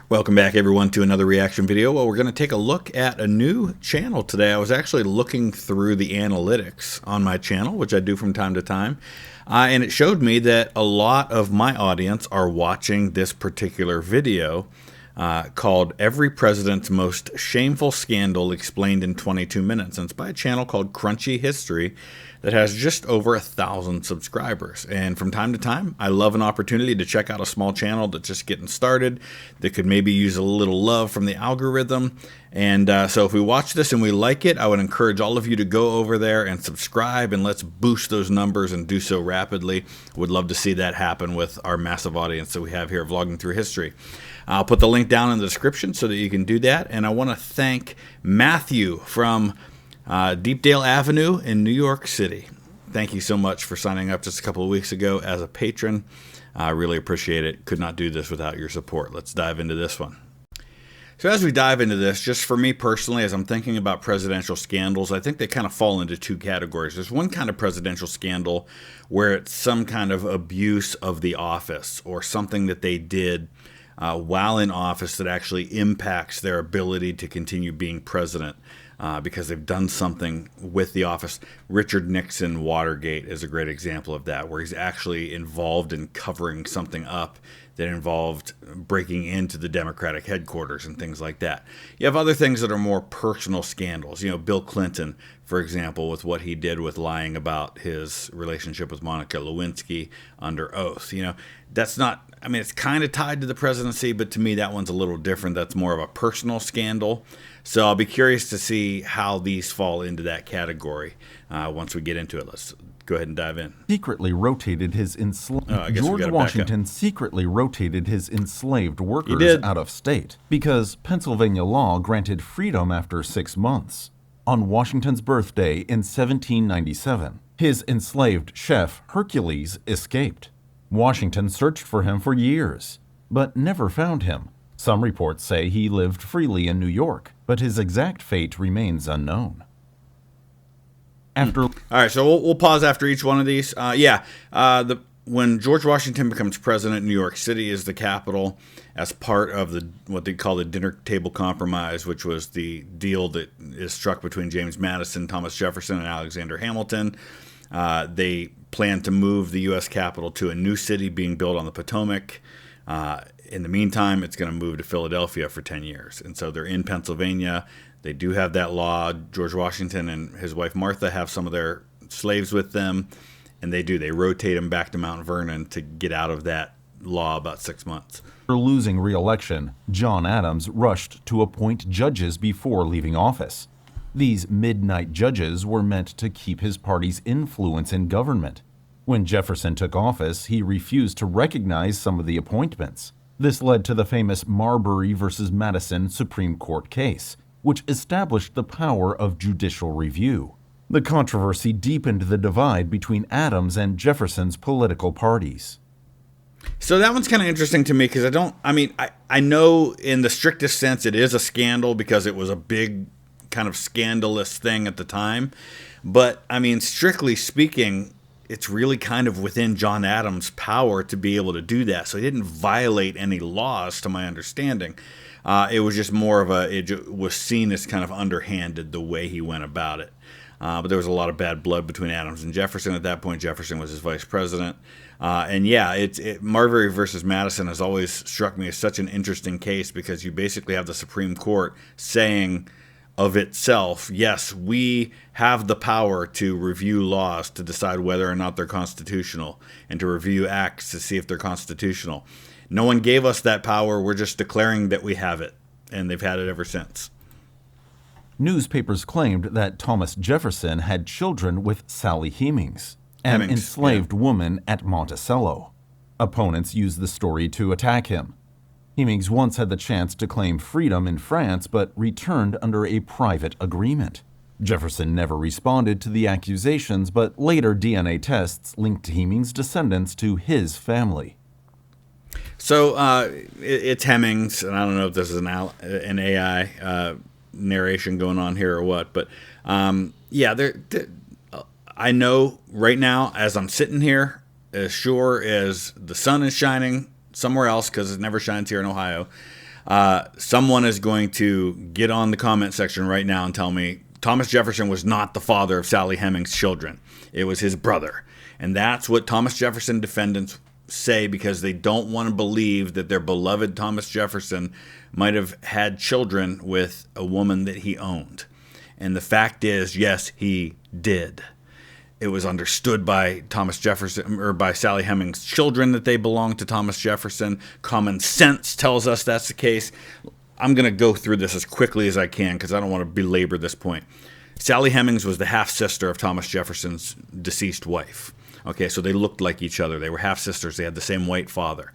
Welcome back, everyone, to another reaction video. Well, we're going to take a look at a new channel today. I was actually looking through the analytics on my channel, which I do from time to time, and it showed me that a lot of my audience are watching this particular video called Every President's Most Shameful Scandal Explained in 22 Minutes. And it's by a channel called Crunchy History that has just over 1,000 subscribers. And from time to time, I love an opportunity to check out a small channel that's just getting started that could maybe use a little love from the algorithm. And so if we watch this and we like it, I would encourage all of you to go over there and subscribe, and let's boost those numbers and do so rapidly. Would love to see that happen with our massive audience that we have here Vlogging Through History. I'll put the link down in the description so that you can do that. And I want to thank Matthew from Deepdale Avenue in New York City. Thank you so much for signing up just a couple of weeks ago as a patron. I really appreciate it. Could not do this without your support. Let's dive into this one. So as we dive into this, just for me personally, as I'm thinking about presidential scandals, I think they kind of fall into two categories. There's one kind of presidential scandal where it's some kind of abuse of the office or something that they did while in office that actually impacts their ability to continue being president because they've done something with the office. Richard Nixon Watergate is a great example of that, where he's actually involved in covering something up that involved breaking into the Democratic headquarters and things like that. You have other things that are more personal scandals. You know, Bill Clinton, for example, with what he did with lying about his relationship with Monica Lewinsky under oath. You know, that's not, I mean, it's kind of tied to the presidency, but to me, that one's a little different. That's more of a personal scandal. So I'll be curious to see how these fall into that category once we get into it. Let's go ahead and dive in. Secretly rotated his George Washington secretly rotated his enslaved workers out of state because Pennsylvania law granted freedom after 6 months. On Washington's birthday in 1797, his enslaved chef Hercules escaped. Washington searched for him for years, but never found him. Some reports say he lived freely in New York, but his exact fate remains unknown. All right, so we'll pause after each one of these. When George Washington becomes president, New York City is the capital as part of what they call the Dinner Table Compromise, which was the deal that is struck between James Madison, Thomas Jefferson, and Alexander Hamilton. They plan to move the U.S. capital to a new city being built on the Potomac. In the meantime, it's going to move to Philadelphia for 10 years. And so they're in Pennsylvania. They do have that law. George Washington and his wife Martha have some of their slaves with them. And they rotate them back to Mount Vernon to get out of that law about 6 months. After losing re-election, John Adams rushed to appoint judges before leaving office. These midnight judges were meant to keep his party's influence in government. When Jefferson took office, he refused to recognize some of the appointments. This led to the famous Marbury versus Madison Supreme Court case, which established the power of judicial review. The controversy deepened the divide between Adams and Jefferson's political parties. So that one's kind of interesting to me because I know in the strictest sense it is a scandal because it was a big kind of scandalous thing at the time. But I mean, strictly speaking, it's really kind of within John Adams' power to be able to do that. So he didn't violate any laws, to my understanding. It was just more of it was seen as kind of underhanded the way he went about it. But there was a lot of bad blood between Adams and Jefferson at that point. Jefferson was his vice president. Marbury versus Madison has always struck me as such an interesting case because you basically have the Supreme Court saying of itself, yes, we have the power to review laws to decide whether or not they're constitutional and to review acts to see if they're constitutional. No one gave us that power. We're just declaring that we have it, and they've had it ever since. Newspapers claimed that Thomas Jefferson had children with Sally Hemings, an enslaved woman at Monticello. Opponents used the story to attack him. Hemings once had the chance to claim freedom in France, but returned under a private agreement. Jefferson never responded to the accusations, but later DNA tests linked Hemings' descendants to his family. So it's Hemings, and I don't know if this is an AI narration going on here or what, but I know right now as I'm sitting here, as sure as the sun is shining somewhere else, because it never shines here in Ohio, Someone is going to get on the comment section right now and tell me Thomas Jefferson was not the father of Sally Hemings' children. It was his brother. And that's what Thomas Jefferson defendants say, because they don't want to believe that their beloved Thomas Jefferson might have had children with a woman that he owned. And the fact is, yes, he did. It was understood by Thomas Jefferson, or by Sally Hemings' children, that they belonged to Thomas Jefferson. Common sense tells us that's the case. I'm going to go through this as quickly as I can because I don't want to belabor this point. Sally Hemings was the half-sister of Thomas Jefferson's deceased wife. Okay, so they looked like each other. They were half-sisters. They had the same white father.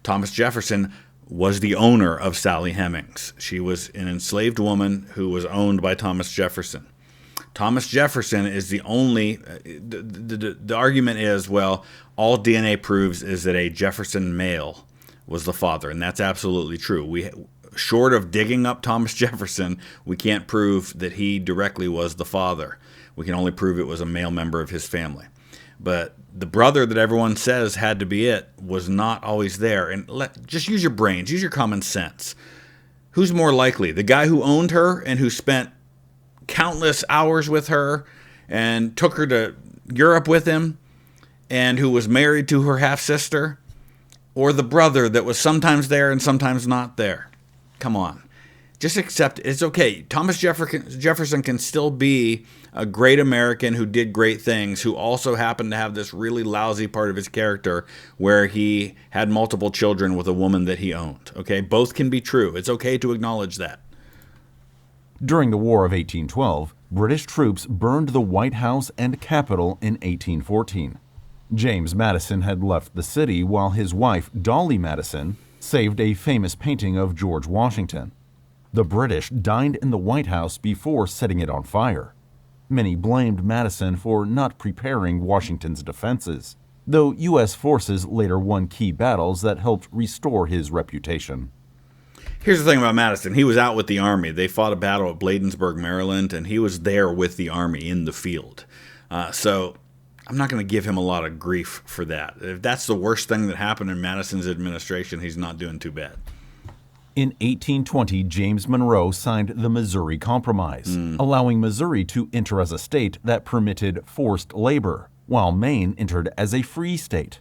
Thomas Jefferson was the owner of Sally Hemings. She was an enslaved woman who was owned by Thomas Jefferson. Thomas Jefferson is the only, the argument is, well, all DNA proves is that a Jefferson male was the father, and that's absolutely true. Short of digging up Thomas Jefferson, we can't prove that he directly was the father. We can only prove it was a male member of his family. But the brother that everyone says had to be it was not always there. And just use your brains, use your common sense. Who's more likely? The guy who owned her and who spent countless hours with her and took her to Europe with him and who was married to her half-sister? Or the brother that was sometimes there and sometimes not there? Come on. Just accept it. It's okay. Thomas Jefferson can still be a great American who did great things, who also happened to have this really lousy part of his character where he had multiple children with a woman that he owned. Okay? Both can be true. It's okay to acknowledge that. During the War of 1812, British troops burned the White House and Capitol in 1814. James Madison had left the city while his wife, Dolly Madison, saved a famous painting of George Washington. The British dined in the White House before setting it on fire. Many blamed Madison for not preparing Washington's defenses, though U.S. forces later won key battles that helped restore his reputation. Here's the thing about Madison. He was out with the Army. They fought a battle at Bladensburg, Maryland, and he was there with the Army in the field. So I'm not going to give him a lot of grief for that. If that's the worst thing that happened in Madison's administration, he's not doing too bad. In 1820, James Monroe signed the Missouri Compromise, allowing Missouri to enter as a state that permitted forced labor, while Maine entered as a free state.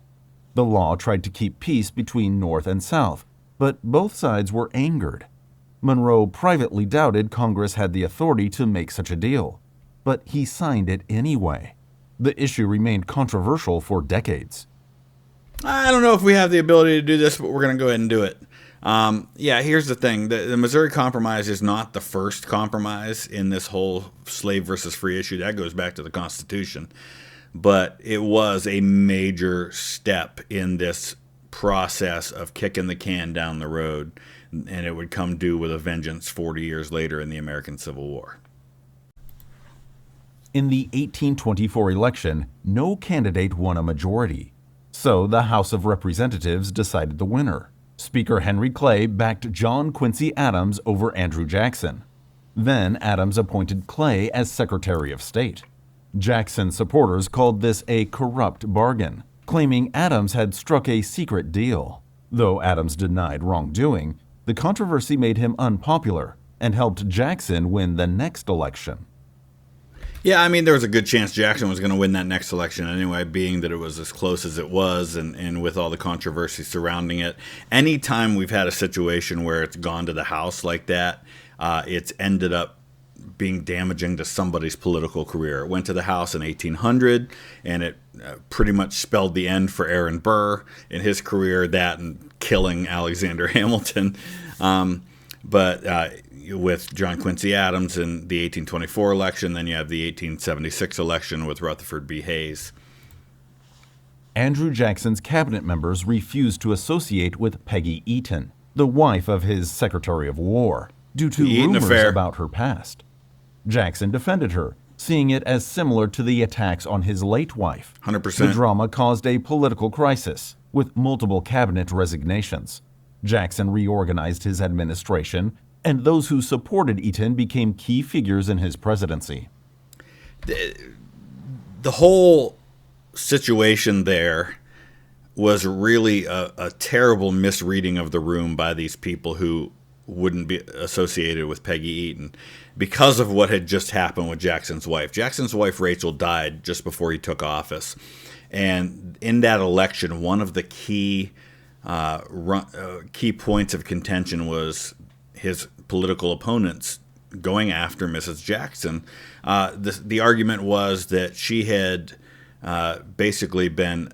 The law tried to keep peace between North and South, but both sides were angered. Monroe privately doubted Congress had the authority to make such a deal, but he signed it anyway. The issue remained controversial for decades. I don't know if we have the ability to do this, but we're going to go ahead and do it. Here's the thing. The Missouri Compromise is not the first compromise in this whole slave versus free issue. That goes back to the Constitution. But it was a major step in this process of kicking the can down the road, and it would come due with a vengeance 40 years later in the American Civil War. In the 1824 election, no candidate won a majority. So the House of Representatives decided the winner. Speaker Henry Clay backed John Quincy Adams over Andrew Jackson. Then Adams appointed Clay as Secretary of State. Jackson supporters called this a corrupt bargain, claiming Adams had struck a secret deal. Though Adams denied wrongdoing, the controversy made him unpopular and helped Jackson win the next election. Yeah, I mean, there was a good chance Jackson was going to win that next election anyway, being that it was as close as it was and with all the controversy surrounding it. Anytime we've had a situation where it's gone to the House like that, it's ended up being damaging to somebody's political career. It went to the House in 1800, and it pretty much spelled the end for Aaron Burr in his career, that and killing Alexander Hamilton. With John Quincy Adams in the 1824 election, then you have the 1876 election with Rutherford B. Hayes. Andrew Jackson's cabinet members refused to associate with Peggy Eaton, the wife of his Secretary of War, due to rumors about her past. Jackson defended her, seeing it as similar to the attacks on his late wife. 100%. The drama caused a political crisis, with multiple cabinet resignations. Jackson reorganized his administration, and those who supported Eaton became key figures in his presidency. The whole situation there was really a terrible misreading of the room by these people who wouldn't be associated with Peggy Eaton because of what had just happened with Jackson's wife. Jackson's wife, Rachel, died just before he took office. And in that election, one of the key points of contention was his political opponents going after Mrs. Jackson. The argument was that she had basically been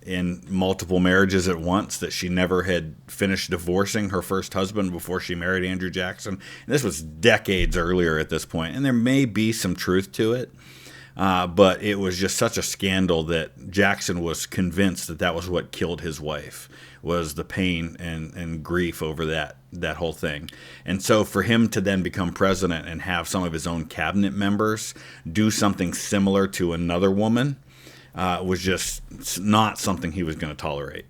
in multiple marriages at once, that she never had finished divorcing her first husband before she married Andrew Jackson. And this was decades earlier at this point, and there may be some truth to it, but it was just such a scandal that Jackson was convinced that that was what killed his wife, was the pain and grief over that whole thing. And so for him to then become president and have some of his own cabinet members do something similar to another woman was just not something he was going to tolerate.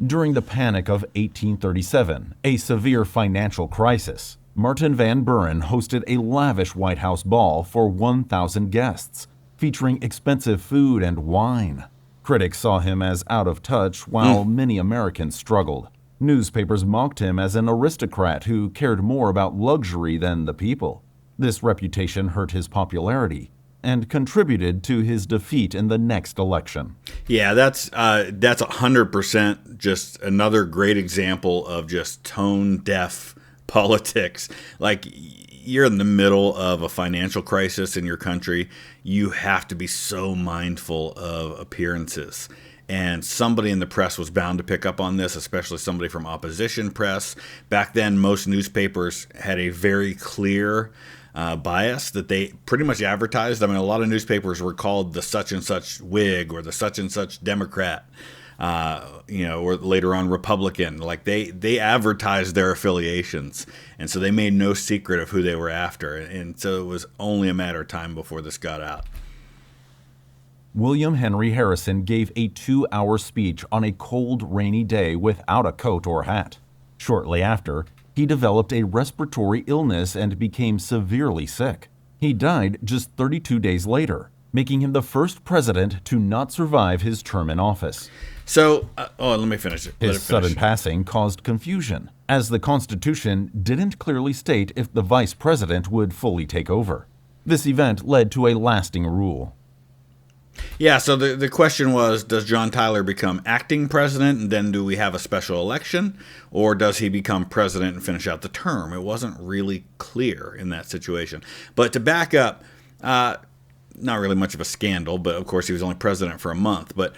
During the Panic of 1837, a severe financial crisis, Martin Van Buren hosted a lavish White House ball for 1,000 guests, featuring expensive food and wine. Critics saw him as out of touch, while many Americans struggled. Newspapers mocked him as an aristocrat who cared more about luxury than the people. This reputation hurt his popularity and contributed to his defeat in the next election. Yeah, that's 100% just another great example of just tone-deaf politics. Like, you're in the middle of a financial crisis in your country. You have to be so mindful of appearances. And somebody in the press was bound to pick up on this, especially somebody from opposition press. Back then, most newspapers had a very clear bias that they pretty much advertised. I mean, a lot of newspapers were called the such and such Whig or the such and such Democrat, or later on Republican. Like they advertised their affiliations, and so they made no secret of who they were after. And so it was only a matter of time before this got out. William Henry Harrison gave a 2-hour speech on a cold, rainy day without a coat or hat. Shortly after, he developed a respiratory illness and became severely sick. He died just 32 days later, making him the first president to not survive his term in office. So, let me finish it. His sudden passing caused confusion, as the Constitution didn't clearly state if the vice president would fully take over. This event led to a lasting rule. Yeah, so the question was, does John Tyler become acting president, and then do we have a special election? Or does he become president and finish out the term? It wasn't really clear in that situation. But to back up, not really much of a scandal, but of course he was only president for a month. But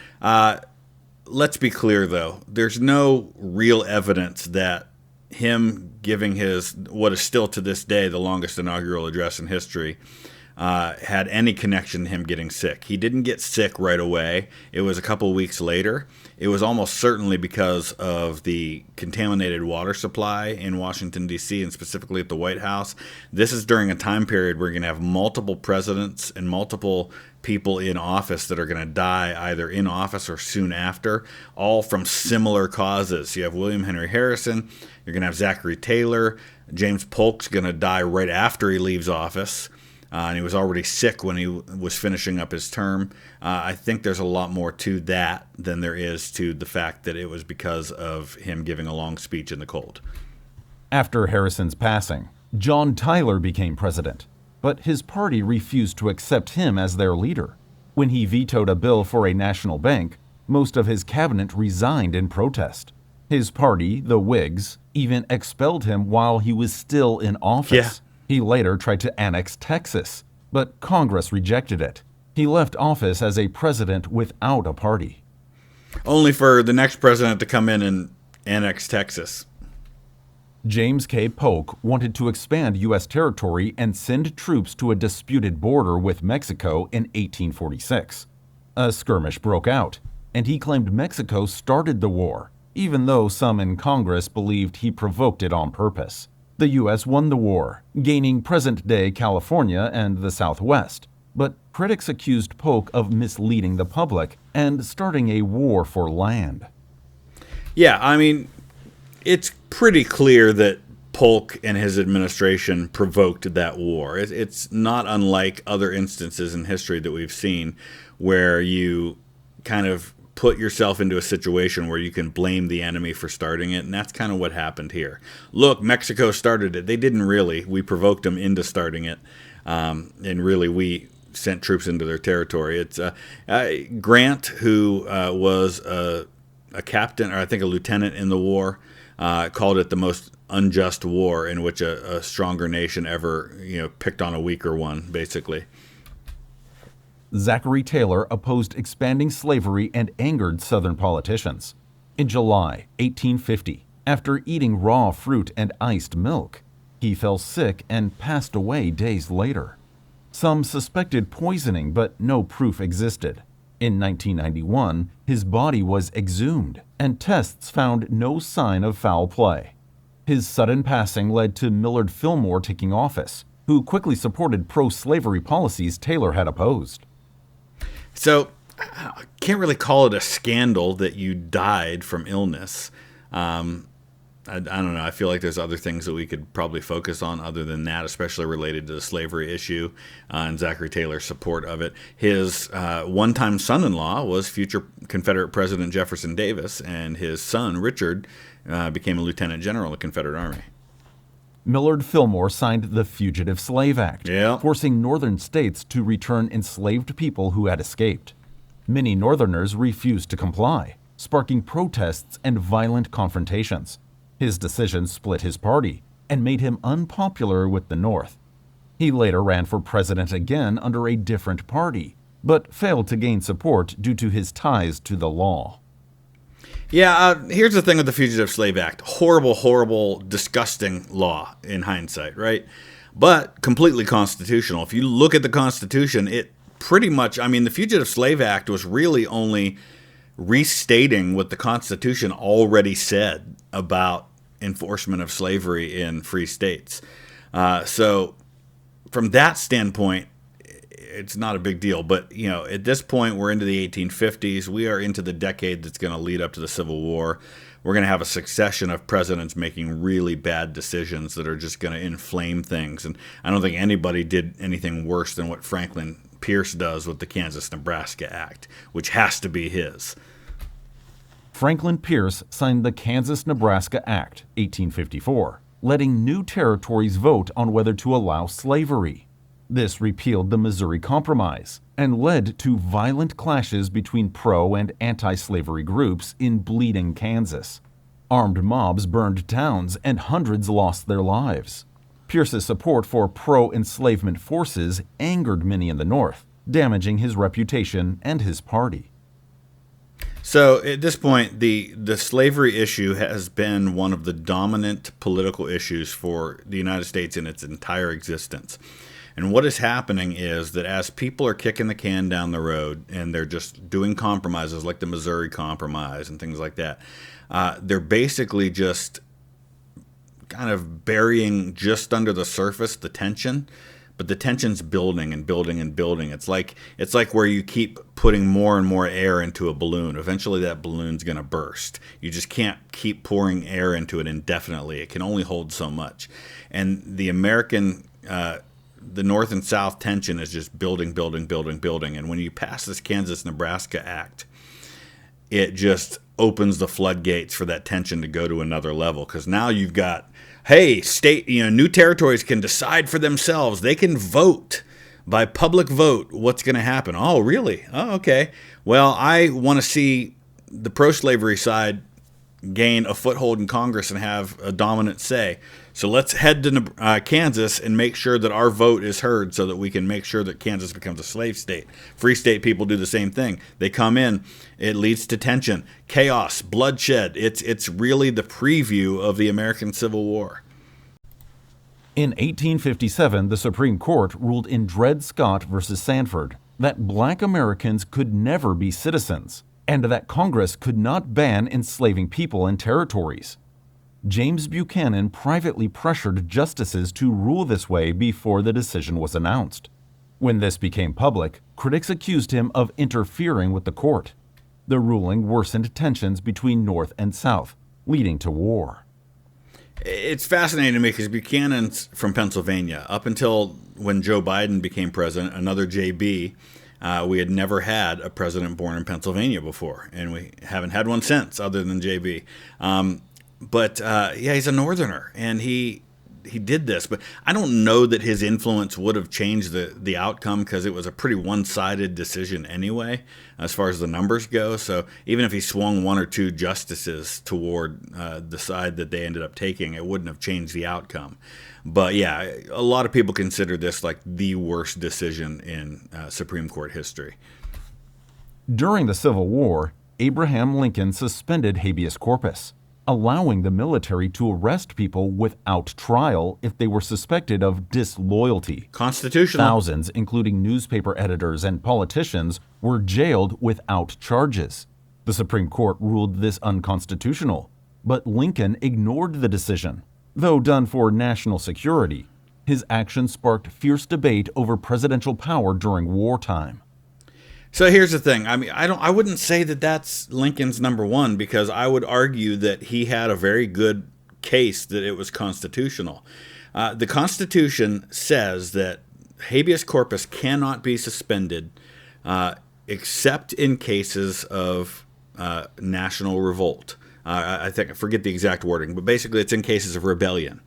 let's be clear, though. There's no real evidence that him giving his, what is still to this day the longest inaugural address in history, had any connection to him getting sick. He didn't get sick right away. It was a couple weeks later. It was almost certainly because of the contaminated water supply in Washington, D.C., and specifically at the White House. This is during a time period where you're going to have multiple presidents and multiple people in office that are going to die either in office or soon after, all from similar causes. You have William Henry Harrison. You're going to have Zachary Taylor. James Polk's going to die right after he leaves office. And he was already sick when he was finishing up his term. I think there's a lot more to that than there is to the fact that it was because of him giving a long speech in the cold. After Harrison's passing, John Tyler became president, but his party refused to accept him as their leader. When he vetoed a bill for a national bank, most of his cabinet resigned in protest. His party, the Whigs, even expelled him while he was still in office. Yeah. He later tried to annex Texas, but Congress rejected it. He left office as a president without a party. Only for the next president to come in and annex Texas. James K. Polk wanted to expand U.S. territory and send troops to a disputed border with Mexico in 1846. A skirmish broke out, and he claimed Mexico started the war, even though some in Congress believed he provoked it on purpose. The U.S. won the war, gaining present-day California and the Southwest, but critics accused Polk of misleading the public and starting a war for land. Yeah, I mean, it's pretty clear that Polk and his administration provoked that war. It's not unlike other instances in history that we've seen where you kind of put yourself into a situation where you can blame the enemy for starting it, and that's kind of what happened here. Look, Mexico started it. They didn't really. We provoked them into starting it, and really we sent troops into their territory. It's Grant, who was a captain, or I think a lieutenant in the war, called it the most unjust war in which a stronger nation ever, picked on a weaker one, basically. Zachary Taylor opposed expanding slavery and angered Southern politicians. In July 1850, after eating raw fruit and iced milk, he fell sick and passed away days later. Some suspected poisoning, but no proof existed. In 1991, his body was exhumed, and tests found no sign of foul play. His sudden passing led to Millard Fillmore taking office, who quickly supported pro-slavery policies Taylor had opposed. So, I can't really call it a scandal that you died from illness. I don't know. I feel like there's other things that we could probably focus on other than that, especially related to the slavery issue and Zachary Taylor's support of it. His one-time son-in-law was future Confederate President Jefferson Davis, and his son, Richard, became a lieutenant general in the Confederate Army. Millard Fillmore signed the Fugitive Slave Act, forcing northern states to return enslaved people who had escaped. Many Northerners refused to comply, sparking protests and violent confrontations. His decision split his party and made him unpopular with the North. He later ran for president again under a different party, but failed to gain support due to his ties to the law. Yeah, here's the thing with the Fugitive Slave Act. Horrible, horrible, disgusting law in hindsight, right? But completely constitutional. If you look at the Constitution, it pretty much, the Fugitive Slave Act was really only restating what the Constitution already said about enforcement of slavery in free states. So from that standpoint, it's not a big deal. But, at this point, we're into the 1850s. We are into the decade that's going to lead up to the Civil War. We're going to have a succession of presidents making really bad decisions that are just going to inflame things. And I don't think anybody did anything worse than what Franklin Pierce does with the Kansas-Nebraska Act, which has to be his. Franklin Pierce signed the Kansas-Nebraska Act, 1854, letting new territories vote on whether to allow slavery. This repealed the Missouri Compromise and led to violent clashes between pro- and anti-slavery groups in Bleeding, Kansas. Armed mobs burned towns and hundreds lost their lives. Pierce's support for pro-enslavement forces angered many in the North, damaging his reputation and his party. So at this point, the slavery issue has been one of the dominant political issues for the United States in its entire existence. And what is happening is that as people are kicking the can down the road and they're just doing compromises like the Missouri Compromise and things like that, they're basically just kind of burying just under the surface the tension. But the tension's building and building and building. It's like where you keep putting more and more air into a balloon. Eventually that balloon's going to burst. You just can't keep pouring air into it indefinitely. It can only hold so much. And the American the North and South tension is just building, building, building, building. And when you pass this Kansas-Nebraska Act, it just opens the floodgates for that tension to go to another level. Because now you've got, hey, state, new territories can decide for themselves. They can vote by public vote what's going to happen. Oh, really? Oh, okay. Well, I want to see the pro-slavery side gain a foothold in Congress and have a dominant say. So let's head to Kansas and make sure that our vote is heard so that we can make sure that Kansas becomes a slave state. Free state people do the same thing. They come in. It leads to tension, chaos, bloodshed. It's really the preview of the American Civil War. In 1857, the Supreme Court ruled in Dred Scott v. Sanford that black Americans could never be citizens and that Congress could not ban enslaving people in territories. James Buchanan privately pressured justices to rule this way before the decision was announced. When this became public, critics accused him of interfering with the court. The ruling worsened tensions between North and South, leading to war. It's fascinating to me because Buchanan's from Pennsylvania. Up until when Joe Biden became president, another JB, We had never had a president born in Pennsylvania before, and we haven't had one since, other than JB. He's a Northerner, and he did this, but I don't know that his influence would have changed the outcome, because it was a pretty one-sided decision anyway, as far as the numbers go. So even if he swung one or two justices toward the side that they ended up taking, it wouldn't have changed the outcome. But yeah, a lot of people consider this like the worst decision in Supreme Court history. During the Civil War, Abraham Lincoln suspended habeas corpus, allowing the military to arrest people without trial if they were suspected of disloyalty. Constitutional. Thousands, including newspaper editors and politicians, were jailed without charges. The Supreme Court ruled this unconstitutional, but Lincoln ignored the decision. Though done for national security, his action sparked fierce debate over presidential power during wartime. So here's the thing. I mean, I wouldn't say that that's Lincoln's number one, because I would argue that he had a very good case that it was constitutional. The Constitution says that habeas corpus cannot be suspended except in cases of national revolt. I forget the exact wording, but basically it's in cases of rebellion.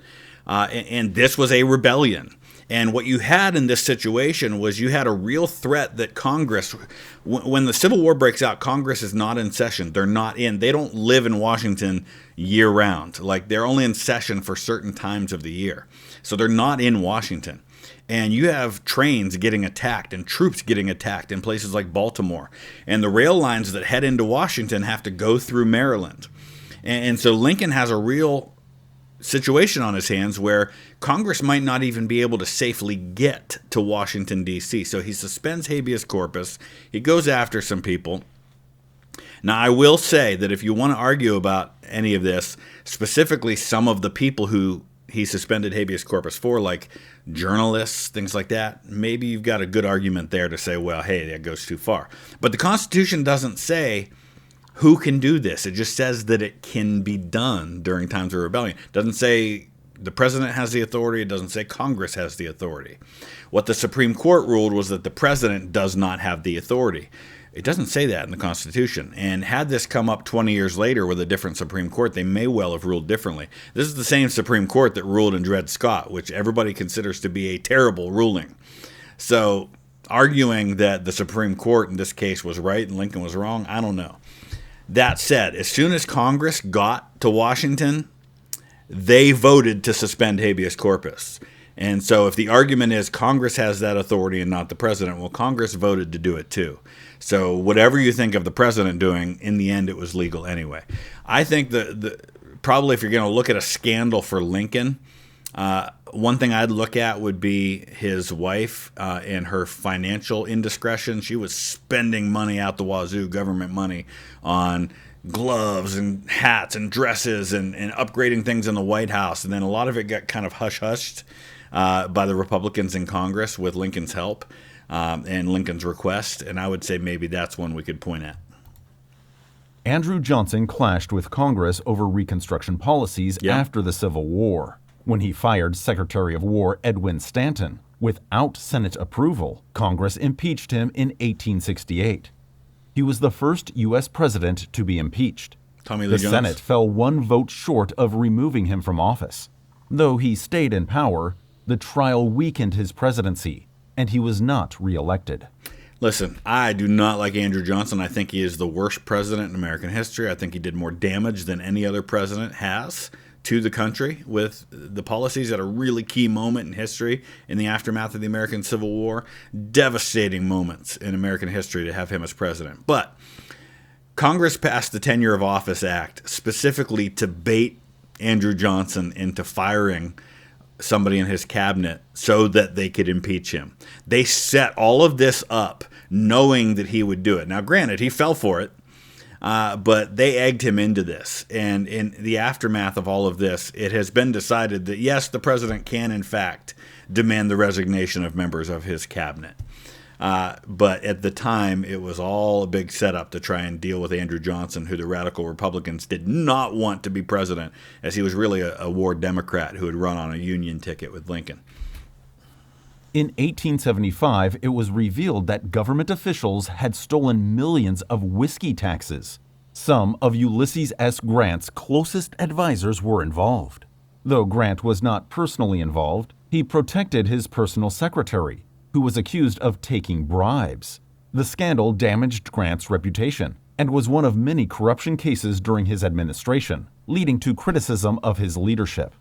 And this was a rebellion. And what you had in this situation was you had a real threat that Congress, when the Civil War breaks out, Congress is not in session. They're not in. They don't live in Washington year round. Like, they're only in session for certain times of the year. So they're not in Washington. And you have trains getting attacked and troops getting attacked in places like Baltimore. And the rail lines that head into Washington have to go through Maryland. And so Lincoln has a real situation on his hands where Congress might not even be able to safely get to Washington, D.C. So he suspends habeas corpus. He goes after some people. Now, I will say that if you want to argue about any of this, specifically some of the people who he suspended habeas corpus for, like journalists, things like that, maybe you've got a good argument there to say, well, hey, that goes too far. But the Constitution doesn't say who can do this. It just says that it can be done during times of rebellion. It doesn't say the president has the authority. It doesn't say Congress has the authority. What the Supreme Court ruled was that the president does not have the authority. It doesn't say that in the Constitution. And had this come up 20 years later with a different Supreme Court, they may well have ruled differently. This is the same Supreme Court that ruled in Dred Scott, which everybody considers to be a terrible ruling. So arguing that the Supreme Court in this case was right and Lincoln was wrong, I don't know. That said, as soon as Congress got to Washington, they voted to suspend habeas corpus. And so if the argument is Congress has that authority and not the president, well, Congress voted to do it too. So whatever you think of the president doing, in the end, it was legal anyway. I think probably if you're going to look at a scandal for Lincoln, one thing I'd look at would be his wife and her financial indiscretion. She was spending money out the wazoo, government money, on gloves and hats and dresses and upgrading things in the White House. And then a lot of it got kind of hush-hushed by the Republicans in Congress with Lincoln's help and Lincoln's request. And I would say maybe that's one we could point at. Andrew Johnson clashed with Congress over Reconstruction policies after the Civil War. When he fired Secretary of War Edwin Stanton without Senate approval, Congress impeached him in 1868. He was the first U.S. president to be impeached. The Senate fell one vote short of removing him from office. Though he stayed in power, the trial weakened his presidency, and he was not reelected. Listen, I do not like Andrew Johnson. I think he is the worst president in American history. I think he did more damage than any other president has to the country with the policies at a really key moment in history in the aftermath of the American Civil War. Devastating moments in American history to have him as president. But Congress passed the Tenure of Office Act specifically to bait Andrew Johnson into firing somebody in his cabinet so that they could impeach him. They set all of this up knowing that he would do it. Now, granted, he fell for it. But they egged him into this. And in the aftermath of all of this, it has been decided that, yes, the president can, in fact, demand the resignation of members of his cabinet. But at the time, it was all a big setup to try and deal with Andrew Johnson, who the radical Republicans did not want to be president, as he was really a war Democrat who had run on a Union ticket with Lincoln. In 1875, it was revealed that government officials had stolen millions of whiskey taxes. Some of Ulysses S. Grant's closest advisors were involved. Though Grant was not personally involved, he protected his personal secretary, who was accused of taking bribes. The scandal damaged Grant's reputation and was one of many corruption cases during his administration, leading to criticism of his leadership.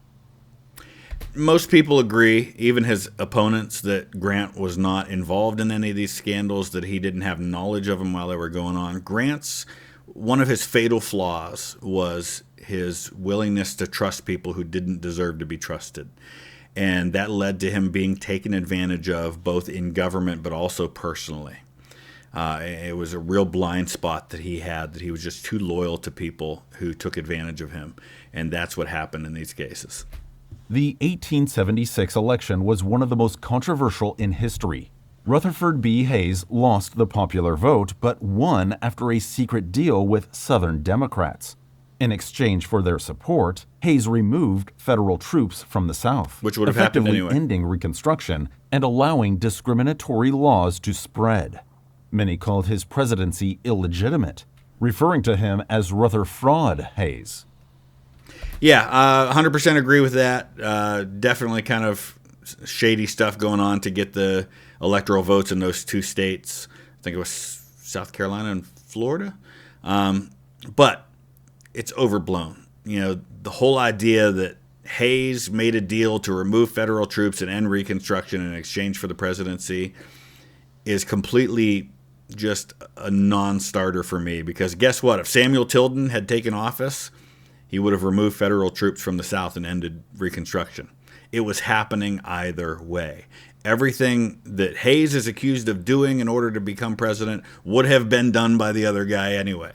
Most people agree, even his opponents, that Grant was not involved in any of these scandals, that he didn't have knowledge of them while they were going on. One of his fatal flaws was his willingness to trust people who didn't deserve to be trusted. And that led to him being taken advantage of both in government but also personally. It was a real blind spot that he had, that he was just too loyal to people who took advantage of him. And that's what happened in these cases. The 1876 election was one of the most controversial in history. Rutherford B. Hayes lost the popular vote, but won after a secret deal with Southern Democrats. In exchange for their support, Hayes removed federal troops from the South, which would have happened anyway, effectively ending Reconstruction and allowing discriminatory laws to spread. Many called his presidency illegitimate, referring to him as Rutherford Hayes. Yeah, 100% agree with that. Definitely kind of shady stuff going on to get the electoral votes in those two states. I think it was South Carolina and Florida. But it's overblown. You know, the whole idea that Hayes made a deal to remove federal troops and end Reconstruction in exchange for the presidency is completely just a non-starter for me, because guess what? If Samuel Tilden had taken office, he would have removed federal troops from the South and ended Reconstruction. It was happening either way. Everything that Hayes is accused of doing in order to become president would have been done by the other guy anyway.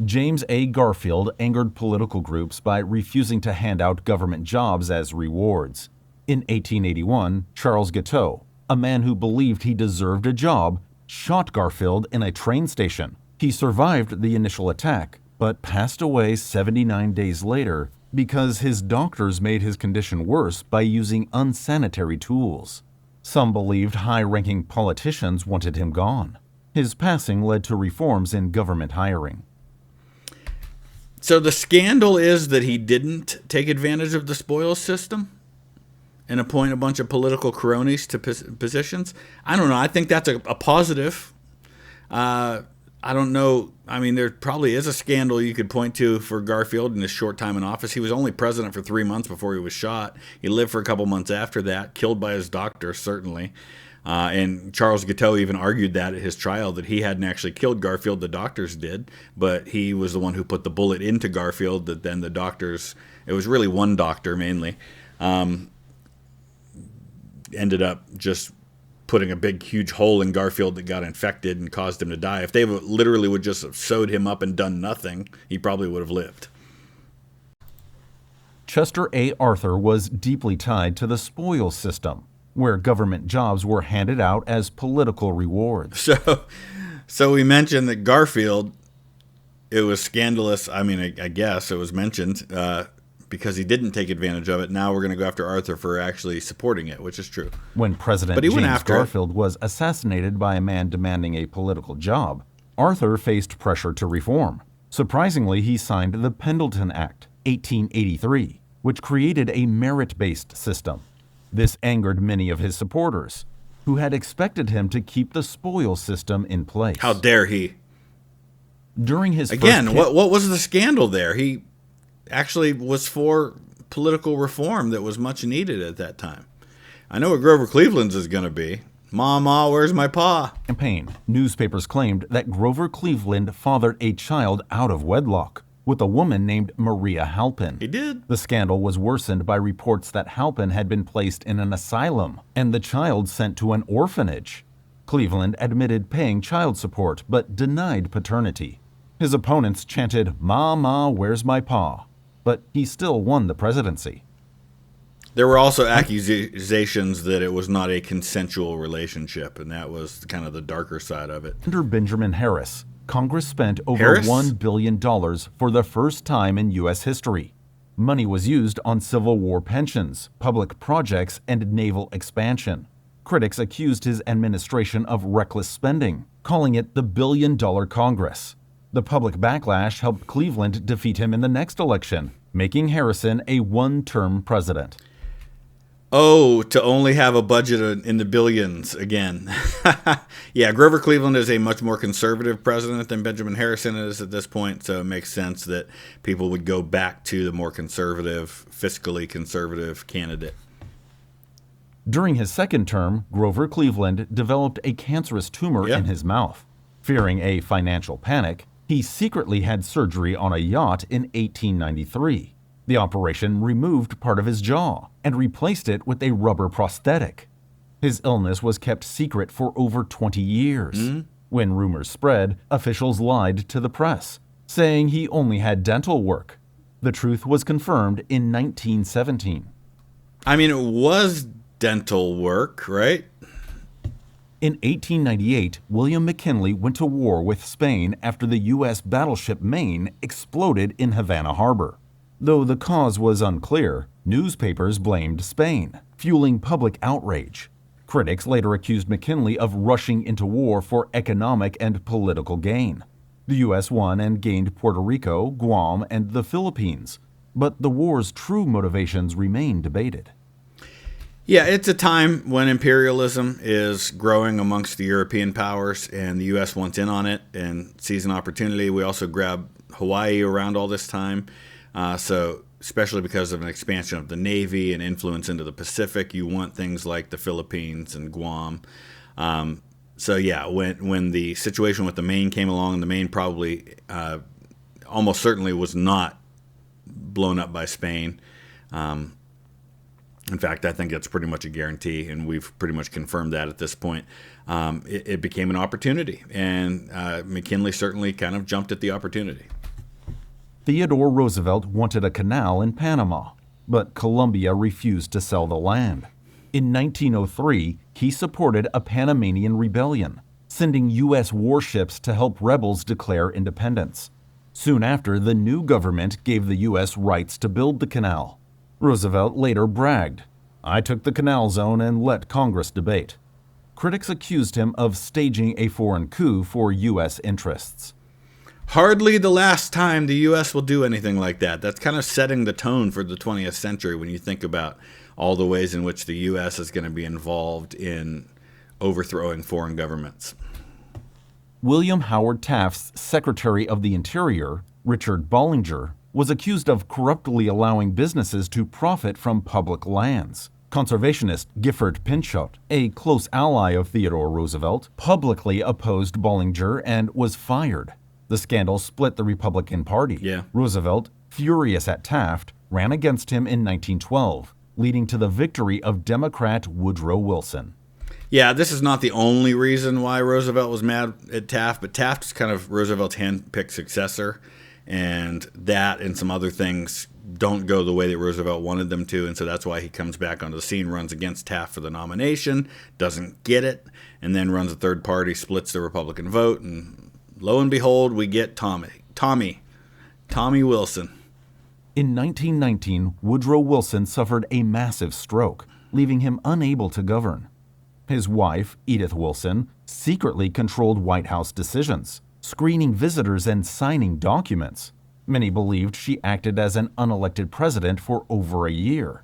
James A. Garfield angered political groups by refusing to hand out government jobs as rewards. In 1881, Charles Guiteau, a man who believed he deserved a job, shot Garfield in a train station. He survived the initial attack, but passed away 79 days later because his doctors made his condition worse by using unsanitary tools. Some believed high-ranking politicians wanted him gone. His passing led to reforms in government hiring. So the scandal is that he didn't take advantage of the spoils system and appoint a bunch of political cronies to positions. I don't know. I think that's a positive. I don't know. I mean, there probably is a scandal you could point to for Garfield in his short time in office. He was only president for 3 months before he was shot. He lived for a couple months after that, killed by his doctor, certainly. And Charles Guiteau even argued that at his trial, that he hadn't actually killed Garfield, the doctors did, but he was the one who put the bullet into Garfield, that then the doctors, it was really one doctor mainly, ended up just putting a big, huge hole in Garfield that got infected and caused him to die. If they literally would just have sewed him up and done nothing, he probably would have lived. Chester A. Arthur was deeply tied to the spoils system, where government jobs were handed out as political rewards. So we mentioned that Garfield, it was scandalous. I mean, I guess it was mentioned because he didn't take advantage of it. Now we're going to go after Arthur for actually supporting it, which is true. When President James Garfield was assassinated by a man demanding a political job, Arthur faced pressure to reform. Surprisingly, he signed the Pendleton Act, 1883, which created a merit-based system. This angered many of his supporters, who had expected him to keep the spoils system in place. How dare he? During his what was the scandal there? He actually was for political reform that was much needed at that time. I know what Grover Cleveland's is going to be. Ma, where's my pa? Campaign. Newspapers claimed that Grover Cleveland fathered a child out of wedlock with a woman named Maria Halpin. He did. The scandal was worsened by reports that Halpin had been placed in an asylum and the child sent to an orphanage. Cleveland admitted paying child support but denied paternity. His opponents chanted, Ma, where's my pa? But he still won the presidency. There were also accusations that it was not a consensual relationship, and that was kind of the darker side of it. Under Benjamin Harris, Congress spent over $1 billion for the first time in U.S. history. Money was used on Civil War pensions, public projects, and naval expansion. Critics accused his administration of reckless spending, calling it the billion-dollar Congress. The public backlash helped Cleveland defeat him in the next election, making Harrison a one-term president. Oh, to only have a budget in the billions again. Yeah, Grover Cleveland is a much more conservative president than Benjamin Harrison is at this point, so it makes sense that people would go back to the more conservative, fiscally conservative candidate. During his second term, Grover Cleveland developed a cancerous tumor in his mouth. Fearing a financial panic, he secretly had surgery on a yacht in 1893. The operation removed part of his jaw and replaced it with a rubber prosthetic. His illness was kept secret for over 20 years. When rumors spread, officials lied to the press, saying he only had dental work. The truth was confirmed in 1917. I mean, it was dental work, right? In 1898, William McKinley went to war with Spain after the U.S. battleship Maine exploded in Havana Harbor. Though the cause was unclear, newspapers blamed Spain, fueling public outrage. Critics later accused McKinley of rushing into war for economic and political gain. The U.S. won and gained Puerto Rico, Guam, and the Philippines, but the war's true motivations remain debated. Yeah, it's a time when imperialism is growing amongst the European powers, and the U.S. wants in on it and sees an opportunity. We also grab Hawaii around all this time. So especially because of an expansion of the Navy and influence into the Pacific, you want things like the Philippines and Guam. So yeah, when the situation with the Maine came along, the Maine probably almost certainly was not blown up by Spain. In fact, I think that's pretty much a guarantee, and we've pretty much confirmed that at this point. It became an opportunity, and McKinley certainly kind of jumped at the opportunity. Theodore Roosevelt wanted a canal in Panama, but Colombia refused to sell the land. In 1903, he supported a Panamanian rebellion, sending U.S. warships to help rebels declare independence. Soon after, the new government gave the U.S. rights to build the canal. Roosevelt later bragged, "I took the canal zone and let Congress debate." Critics accused him of staging a foreign coup for U.S. interests. Hardly the last time the U.S. will do anything like that. That's kind of setting the tone for the 20th century when you think about all the ways in which the U.S. is going to be involved in overthrowing foreign governments. William Howard Taft's Secretary of the Interior, Richard Bollinger, was accused of corruptly allowing businesses to profit from public lands. Conservationist Gifford Pinchot, a close ally of Theodore Roosevelt, publicly opposed Bollinger and was fired. The scandal split the Republican Party. Roosevelt, furious at Taft, ran against him in 1912, leading to the victory of Democrat Woodrow Wilson. Yeah, this is not the only reason why Roosevelt was mad at Taft, but Taft is kind of Roosevelt's hand-picked successor, and that and some other things don't go the way that Roosevelt wanted them to, and so that's why he comes back onto the scene, runs against Taft for the nomination, doesn't get it, and then runs a third party, splits the Republican vote, and lo and behold, we get Tommy Wilson. In 1919, Woodrow Wilson suffered a massive stroke, leaving him unable to govern. His wife, Edith Wilson, secretly controlled White House decisions, screening visitors and signing documents. Many believed she acted as an unelected president for over a year.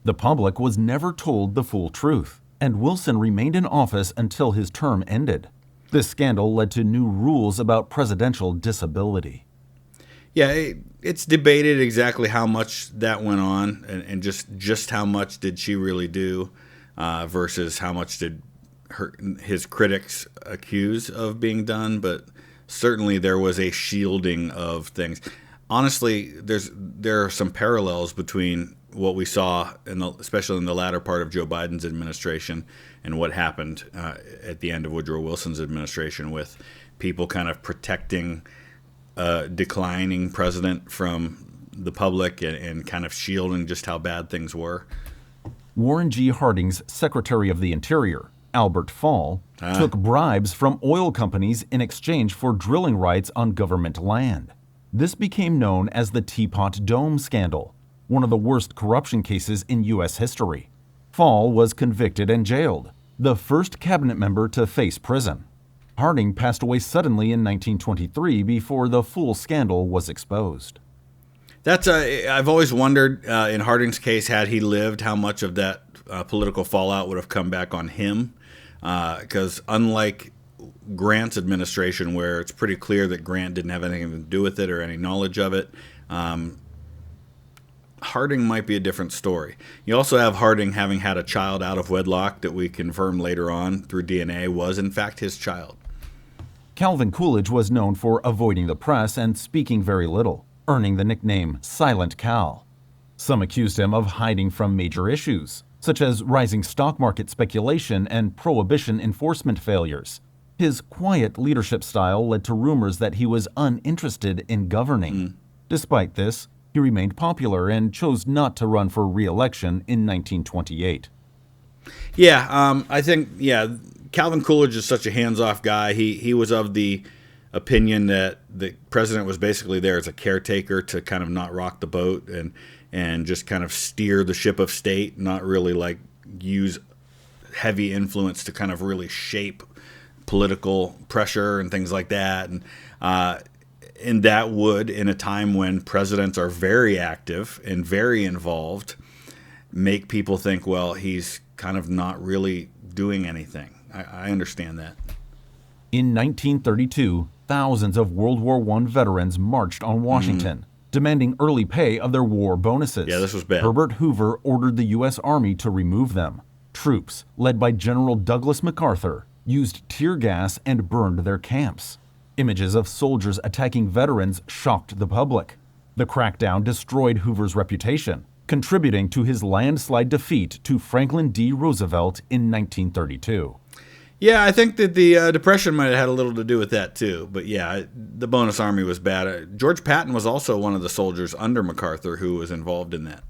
The public was never told the full truth, and Wilson remained in office until his term ended. This scandal led to new rules about presidential disability. Yeah, it's debated exactly how much that went on and just how much did she really do versus how much did his critics accuse of being done. But certainly there was a shielding of things. Honestly, there are some parallels between what we saw, especially in the latter part of Joe Biden's administration, and what happened at the end of Woodrow Wilson's administration, with people kind of protecting a declining president from the public and kind of shielding just how bad things were. Warren G. Harding's Secretary of the Interior, Albert Fall, took bribes from oil companies in exchange for drilling rights on government land. This became known as the Teapot Dome scandal. one of the worst corruption cases in U.S. history. Fall was convicted and jailed, the first cabinet member to face prison. Harding passed away suddenly in 1923 before the full scandal was exposed. I've always wondered, in Harding's case, had he lived, how much of that political fallout would have come back on him. Because unlike Grant's administration, where it's pretty clear that Grant didn't have anything to do with it or any knowledge of it, Harding might be a different story. You also have Harding having had a child out of wedlock that we confirmed later on through DNA was, in fact, his child. Calvin Coolidge was known for avoiding the press and speaking very little, earning the nickname Silent Cal. Some accused him of hiding from major issues, such as rising stock market speculation and prohibition enforcement failures. His quiet leadership style led to rumors that he was uninterested in governing. Despite this, he remained popular and chose not to run for re-election in 1928. I think Calvin Coolidge is such a hands-off guy. He was of the opinion that the president was basically there as a caretaker to kind of not rock the boat and just kind of steer the ship of state, not really like use heavy influence to kind of really shape political pressure and things like that. And that would, in a time when presidents are very active and very involved, make people think, well, he's kind of not really doing anything. I understand that. In 1932, thousands of World War I veterans marched on Washington, demanding early pay of their war bonuses. Yeah, this was bad. Herbert Hoover ordered the U.S. Army to remove them. Troops, led by General Douglas MacArthur, used tear gas and burned their camps. Images of soldiers attacking veterans shocked the public. The crackdown destroyed Hoover's reputation, contributing to his landslide defeat to Franklin D. Roosevelt in 1932. Yeah, I think that the Depression might have had a little to do with that too. But yeah, the bonus army was bad. George Patton was also one of the soldiers under MacArthur who was involved in that.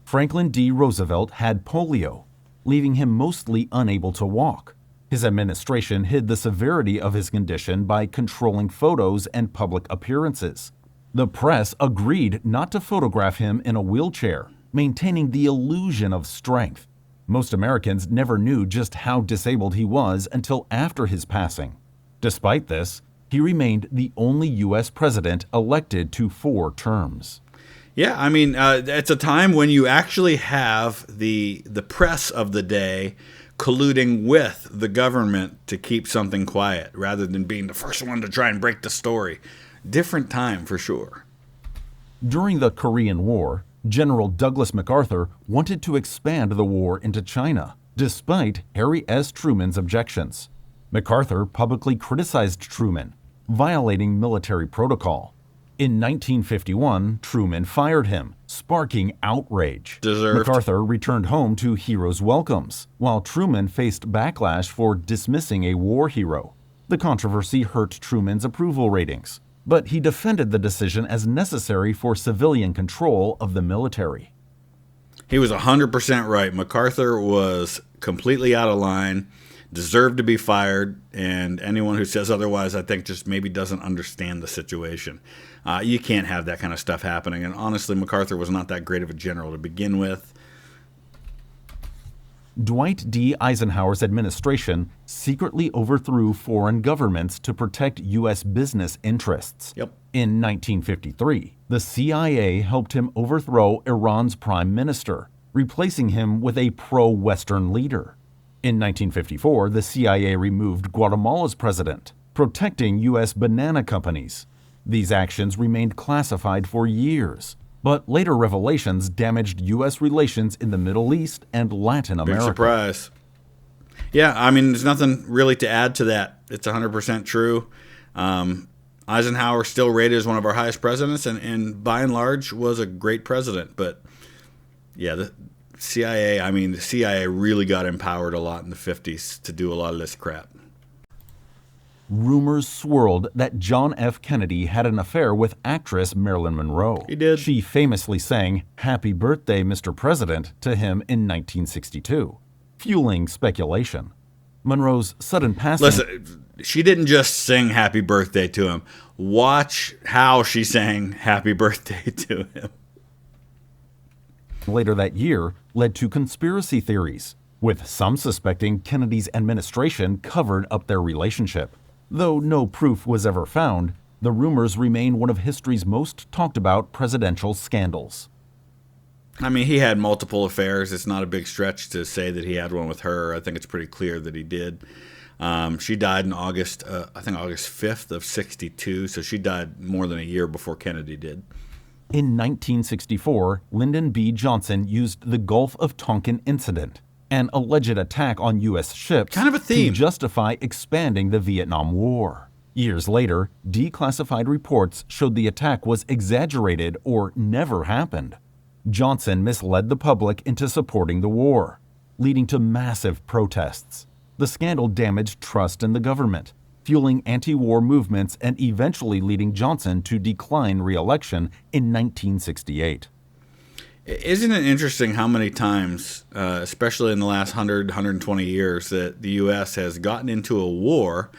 Franklin D. Roosevelt had polio, leaving him mostly unable to walk. His administration hid the severity of his condition by controlling photos and public appearances. The press agreed not to photograph him in a wheelchair, maintaining the illusion of strength. Most Americans never knew just how disabled he was until after his passing. Despite this, he remained the only U.S. president elected to 4 terms. Yeah, I mean, it's a time when you actually have the press of the day colluding with the government to keep something quiet rather than being the first one to try and break the story. Different time for sure. During the Korean War, General Douglas MacArthur wanted to expand the war into China, despite Harry S. Truman's objections. MacArthur publicly criticized Truman, violating military protocol. In 1951, Truman fired him, sparking outrage. Deserved. MacArthur returned home to heroes' welcomes, while Truman faced backlash for dismissing a war hero. The controversy hurt Truman's approval ratings, but he defended the decision as necessary for civilian control of the military. He was 100% right. MacArthur was completely out of line, deserved to be fired, and anyone who says otherwise, I think, just maybe doesn't understand the situation. You can't have that kind of stuff happening, and honestly, MacArthur was not that great of a general to begin with. Dwight D. Eisenhower's administration secretly overthrew foreign governments to protect U.S. business interests. Yep. In 1953, the CIA helped him overthrow Iran's prime minister, replacing him with a pro-Western leader. In 1954, the CIA removed Guatemala's president, protecting U.S. banana companies. These actions remained classified for years, but later revelations damaged U.S. relations in the Middle East and Latin America. Big surprise. Yeah, I mean, there's nothing really to add to that. It's 100% true. Eisenhower still rated as one of our highest presidents, and by and large was a great president. But yeah, the CIA really got empowered a lot in the 50s to do a lot of this crap. Rumors swirled that John F. Kennedy had an affair with actress Marilyn Monroe. He did. She famously sang "Happy Birthday, Mr. President" to him in 1962, fueling speculation. Monroe's sudden passing... Listen, she didn't just sing "Happy Birthday" to him. Watch how she sang "Happy Birthday" to him. later that year led to conspiracy theories, with some suspecting Kennedy's administration covered up their relationship. Though no proof was ever found, the rumors remain one of history's most talked about presidential scandals. I mean, he had multiple affairs. It's not a big stretch to say that he had one with her. I think it's pretty clear that he did. She died in August 5th of 1962, so she died more than a year before Kennedy did. In 1964, Lyndon B. Johnson used the Gulf of Tonkin incident, an alleged attack on U.S. ships, kind of a theme, to justify expanding the Vietnam War. Years later, declassified reports showed the attack was exaggerated or never happened. Johnson misled the public into supporting the war, leading to massive protests. The scandal damaged trust in the government, fueling anti-war movements and eventually leading Johnson to decline re-election in 1968. Isn't it interesting how many times, especially in the last 120 years, that the U.S. has gotten into a war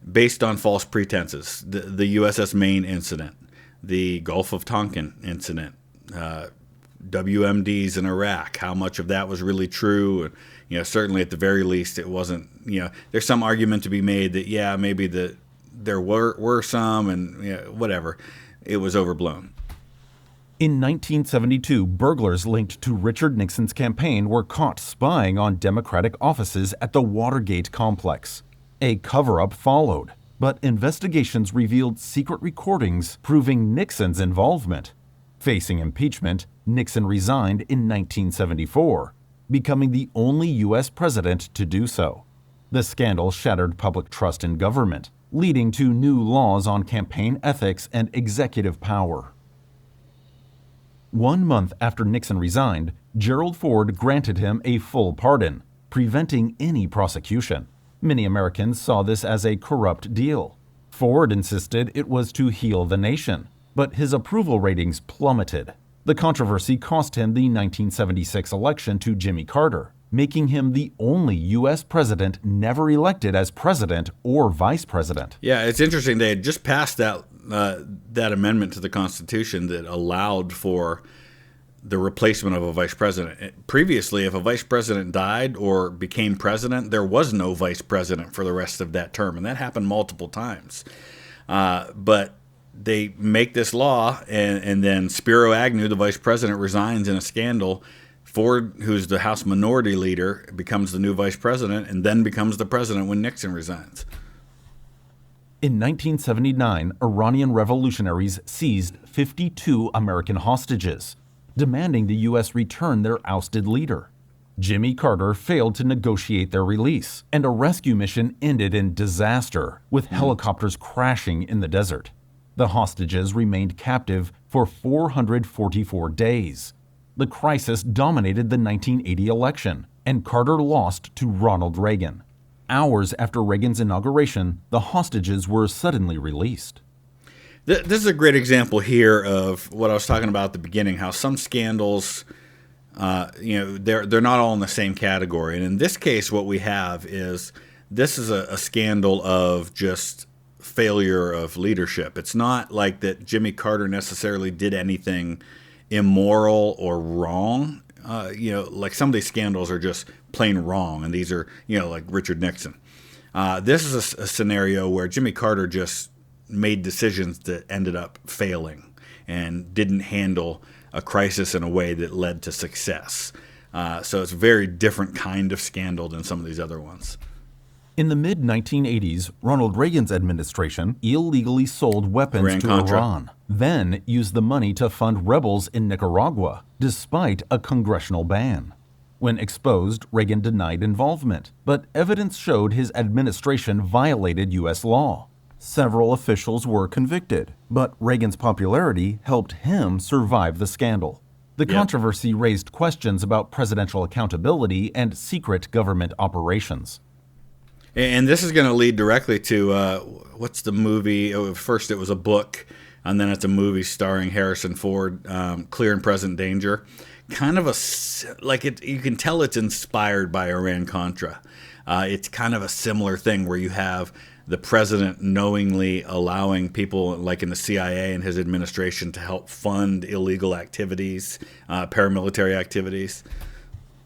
based on false pretenses? The USS Maine incident, the Gulf of Tonkin incident, WMDs in Iraq, how much of that was really true? Certainly at the very least it wasn't. There's some argument to be made that maybe there were some, and whatever, it was overblown. In 1972, burglars linked to Richard Nixon's campaign were caught spying on Democratic offices at the Watergate complex. A cover-up followed, but investigations revealed secret recordings proving Nixon's involvement. Facing impeachment, Nixon resigned in 1974, becoming the only U.S. president to do so. The scandal shattered public trust in government, leading to new laws on campaign ethics and executive power. 1 month after Nixon resigned, Gerald Ford granted him a full pardon, preventing any prosecution. Many Americans saw this as a corrupt deal. Ford insisted it was to heal the nation, but his approval ratings plummeted. The controversy cost him the 1976 election to Jimmy Carter, making him the only U.S. president never elected as president or vice president. Yeah, it's interesting. They had just passed that amendment to the Constitution that allowed for the replacement of a vice president. Previously, if a vice president died or became president, there was no vice president for the rest of that term, and that happened multiple times. But they make this law, and then Spiro Agnew, the vice president, resigns in a scandal. Ford, who's the House Minority Leader, becomes the new vice president and then becomes the president when Nixon resigns. In 1979, Iranian revolutionaries seized 52 American hostages, demanding the U.S. return their ousted leader. Jimmy Carter failed to negotiate their release, and a rescue mission ended in disaster, with helicopters crashing in the desert. The hostages remained captive for 444 days. The crisis dominated the 1980 election, and Carter lost to Ronald Reagan. Hours after Reagan's inauguration, the hostages were suddenly released. This is a great example here of what I was talking about at the beginning, how some scandals, they're not all in the same category. And in this case, what we have is this is a scandal of just failure of leadership. It's not like that Jimmy Carter necessarily did anything immoral or wrong. Like some of these scandals are just plain wrong, and these are, like Richard Nixon. This is a scenario where Jimmy Carter just made decisions that ended up failing and didn't handle a crisis in a way that led to success. So it's a very different kind of scandal than some of these other ones. In the mid-1980s, Ronald Reagan's administration illegally sold weapons to Iran, then used the money to fund rebels in Nicaragua, despite a congressional ban. When exposed, Reagan denied involvement, but evidence showed his administration violated U.S. law. Several officials were convicted, but Reagan's popularity helped him survive the scandal. The controversy raised questions about presidential accountability and secret government operations. And this is going to lead directly to, what's the movie? First it was a book, and then it's a movie starring Harrison Ford, Clear and Present Danger. Kind of you can tell it's inspired by Iran-Contra. It's kind of a similar thing where you have the president knowingly allowing people like in the CIA and his administration to help fund illegal activities, paramilitary activities.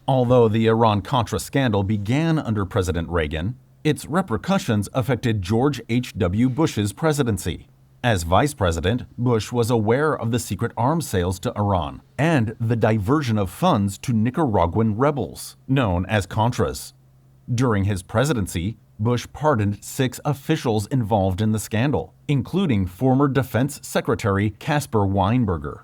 Although the Iran-Contra scandal began under President Reagan, its repercussions affected George H.W. Bush's presidency. As vice president, Bush was aware of the secret arms sales to Iran and the diversion of funds to Nicaraguan rebels, known as Contras. During his presidency, Bush pardoned 6 officials involved in the scandal, including former Defense Secretary Caspar Weinberger.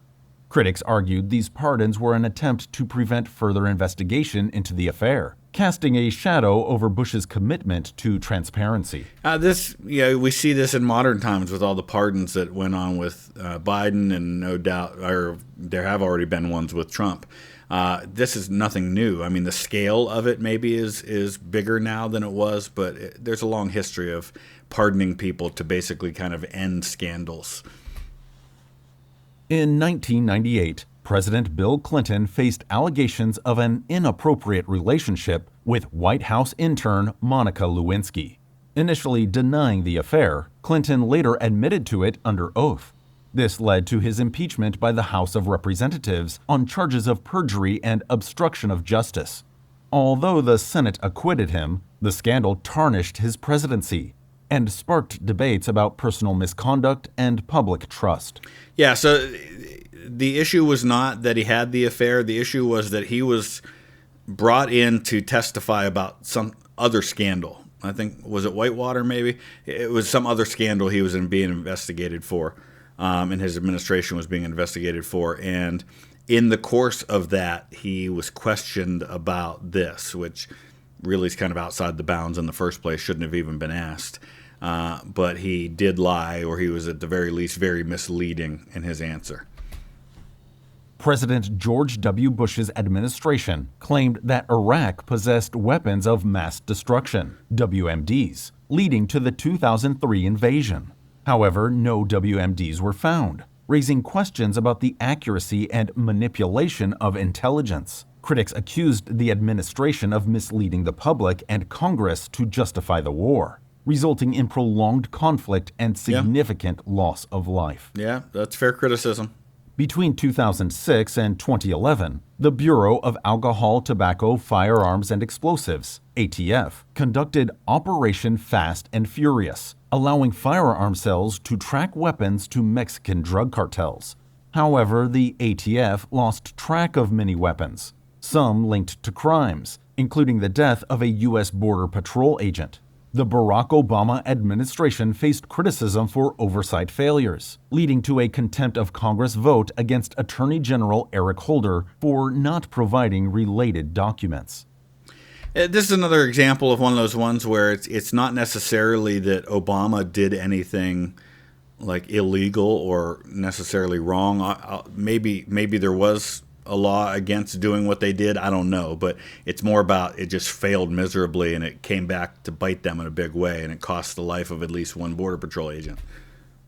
Critics argued these pardons were an attempt to prevent further investigation into the affair, casting a shadow over Bush's commitment to transparency. We see this in modern times with all the pardons that went on with Biden, and no doubt, or there have already been ones with Trump. This is nothing new. I mean, the scale of it maybe is bigger now than it was, but there's a long history of pardoning people to basically kind of end scandals. In 1998, President Bill Clinton faced allegations of an inappropriate relationship with White House intern Monica Lewinsky. Initially denying the affair, Clinton later admitted to it under oath. This led to his impeachment by the House of Representatives on charges of perjury and obstruction of justice. Although the Senate acquitted him, the scandal tarnished his presidency and sparked debates about personal misconduct and public trust. Yeah, so the issue was not that he had the affair. The issue was that he was brought in to testify about some other scandal. I think, was it Whitewater maybe? It was some other scandal he was being investigated for, and his administration was being investigated for. And in the course of that, he was questioned about this, which really is kind of outside the bounds in the first place, shouldn't have even been asked. But he did lie, or he was at the very least very misleading in his answer. President George W. Bush's administration claimed that Iraq possessed weapons of mass destruction, WMDs, leading to the 2003 invasion. However, no WMDs were found, raising questions about the accuracy and manipulation of intelligence. Critics accused the administration of misleading the public and Congress to justify the war, resulting in prolonged conflict and significant loss of life. Yeah, that's fair criticism. Between 2006 and 2011, the Bureau of Alcohol, Tobacco, Firearms, and Explosives, ATF, conducted Operation Fast and Furious, allowing firearm sales to track weapons to Mexican drug cartels. However, the ATF lost track of many weapons, some linked to crimes, including the death of a U.S. Border Patrol agent. The Barack Obama administration faced criticism for oversight failures, leading to a contempt of Congress vote against Attorney General Eric Holder for not providing related documents. This is another example of one of those ones where it's not necessarily that Obama did anything like illegal or necessarily wrong. Maybe there was a law against doing what they did. I don't know, but it's more about it just failed miserably and it came back to bite them in a big way, and it cost the life of at least one Border Patrol agent.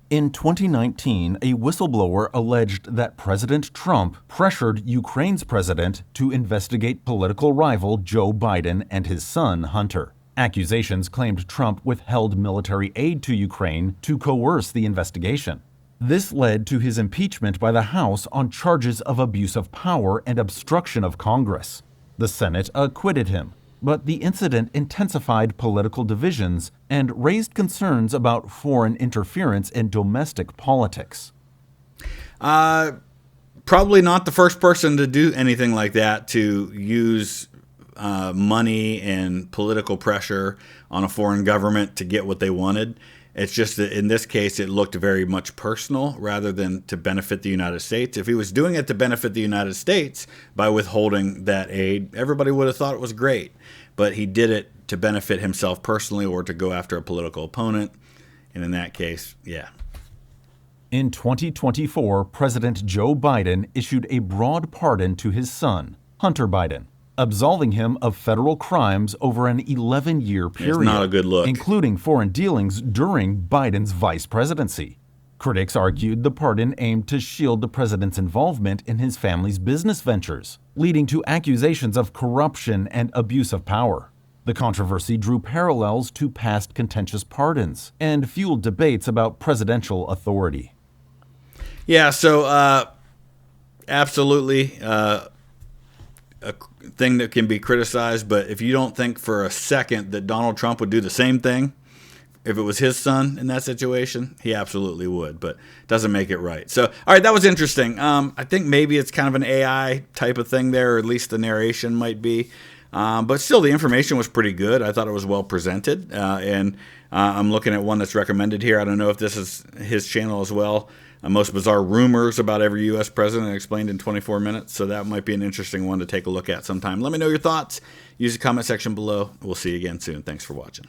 In 2019, a whistleblower alleged that President Trump pressured Ukraine's president to investigate political rival Joe Biden and his son Hunter. Accusations claimed Trump withheld military aid to Ukraine to coerce the investigation. This led to his impeachment by the House on charges of abuse of power and obstruction of Congress. The Senate acquitted him, but the incident intensified political divisions and raised concerns about foreign interference in domestic politics. Probably not the first person to do anything like that, to use money and political pressure on a foreign government to get what they wanted. It's just that in this case, it looked very much personal rather than to benefit the United States. If he was doing it to benefit the United States by withholding that aid, everybody would have thought it was great. But he did it to benefit himself personally or to go after a political opponent. And in that case, yeah. In 2024, President Joe Biden issued a broad pardon to his son, Hunter Biden, absolving him of federal crimes over an 11-year period, it's not a good look, including foreign dealings during Biden's vice presidency. Critics argued the pardon aimed to shield the president's involvement in his family's business ventures, leading to accusations of corruption and abuse of power. The controversy drew parallels to past contentious pardons and fueled debates about presidential authority. Yeah, so absolutely a thing that can be criticized, but if you don't think for a second that Donald Trump would do the same thing if it was his son in that situation, he absolutely would, but doesn't make it right. So, all right, that was interesting. I think maybe it's kind of an AI type of thing there, or at least the narration might be. But still, the information was pretty good. I thought it was well presented, and I'm looking at one that's recommended here. I don't know if this is his channel as well. Most bizarre rumors about every U.S. president explained in 24 minutes. So that might be an interesting one to take a look at sometime. Let me know your thoughts. Use the comment section below. We'll see you again soon. Thanks for watching.